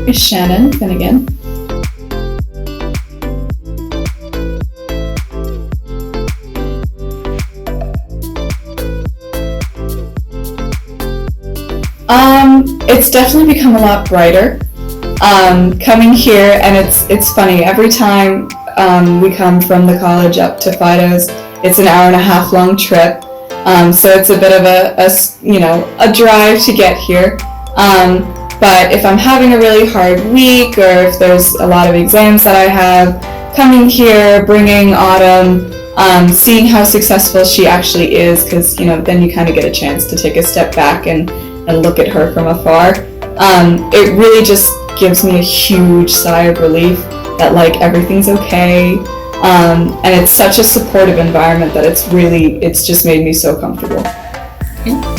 is Shannon Finnegan. It's definitely become a lot brighter. Coming here, and it's funny, every time we come from the college up to Fidos, it's an hour and a half long trip. So it's a bit of a drive to get here. But if I'm having a really hard week, or if there's a lot of exams that I have, coming here, bringing Autumn, seeing how successful she actually is, because then you kind of get a chance to take a step back and look at her from afar. It really just gives me a huge sigh of relief that everything's okay. And it's such a supportive environment that it's just made me so comfortable. Yeah.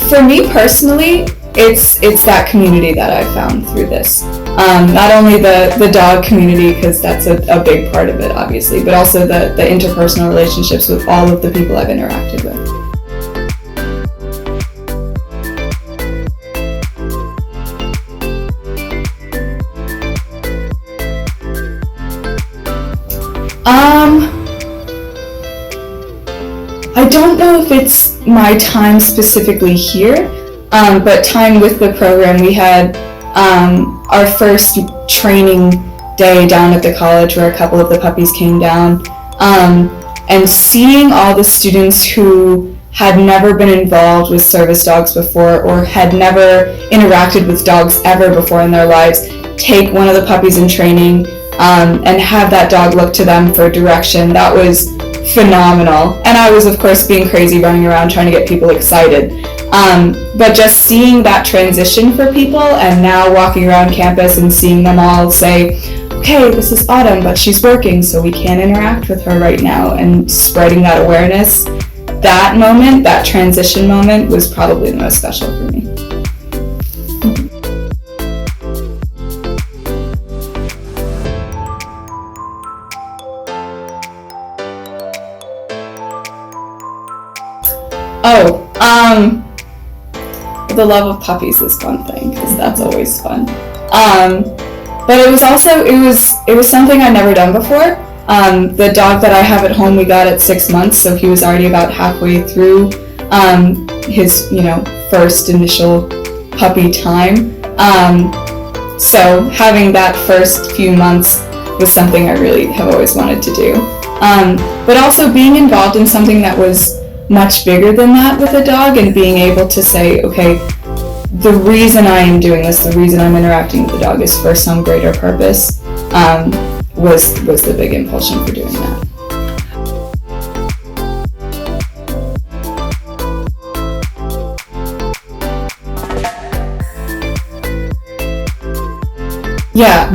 For me personally, it's that community that I found through this. Not only the dog community, because that's a big part of it, obviously, but also the interpersonal relationships with all of the people I've interacted with. I don't know if it's my time specifically here, but time with the program. We had our first training day down at the college where a couple of the puppies came down, and seeing all the students who had never been involved with service dogs before, or had never interacted with dogs ever before in their lives, take one of the puppies in training and have that dog look to them for direction, that was phenomenal. And I was, of course, being crazy, running around trying to get people excited. But just seeing that transition for people, and now walking around campus and seeing them all say, okay, this is Autumn, but she's working, so we can't interact with her right now, and spreading that awareness, that moment, that transition moment, was probably the most special for me. The love of puppies is one thing, because that's always fun. But it was something I'd never done before. The dog that I have at home, we got at 6 months, so he was already about halfway through his first initial puppy time. So having that first few months was something I really have always wanted to do. But also being involved in something that was much bigger than that with a dog, and being able to say, okay, the reason I am doing this, the reason I'm interacting with the dog is for some greater purpose, was the big impulsion for doing that. Yeah,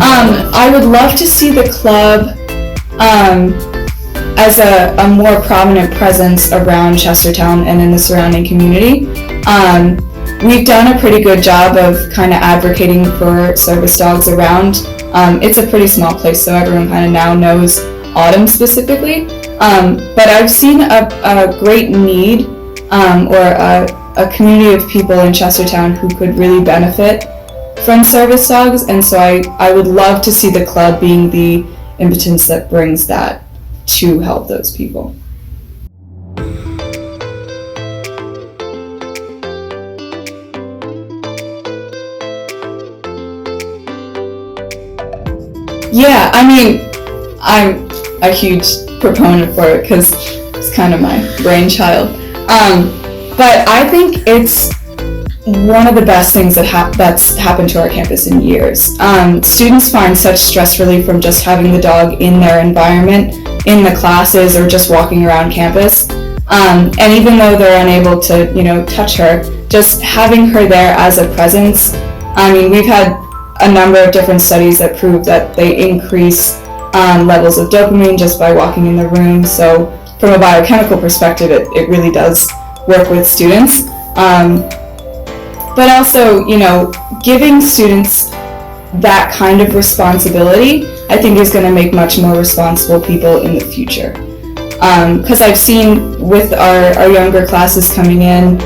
I would love to see the club as a more prominent presence around Chestertown and in the surrounding community. We've done a pretty good job of kind of advocating for service dogs around. It's a pretty small place, so everyone kind of now knows Autumn specifically. But I've seen a great need, or a community of people in Chestertown who could really benefit from service dogs, and so I would love to see the club being the impotence that brings that to help those people. Yeah, I mean, I'm a huge proponent for it because it's kind of my brainchild. But I think it's one of the best things that's happened to our campus in years. Students find such stress relief from just having the dog in their environment, in the classes, or just walking around campus. And even though they're unable to, touch her, just having her there as a presence. I mean, we've had a number of different studies that prove that they increase levels of dopamine just by walking in the room. So from a biochemical perspective, it really does work with students. But also, giving students that kind of responsibility I think is going to make much more responsible people in the future. Because I've seen with our younger classes coming in,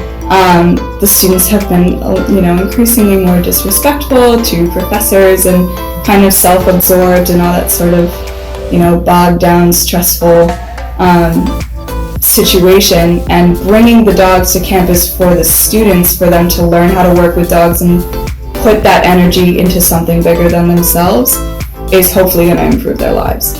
the students have been, increasingly more disrespectful to professors and kind of self-absorbed and all that sort of, bogged down, stressful situation. And bringing the dogs to campus for the students, for them to learn how to work with dogs and put that energy into something bigger than themselves, is hopefully going to improve their lives.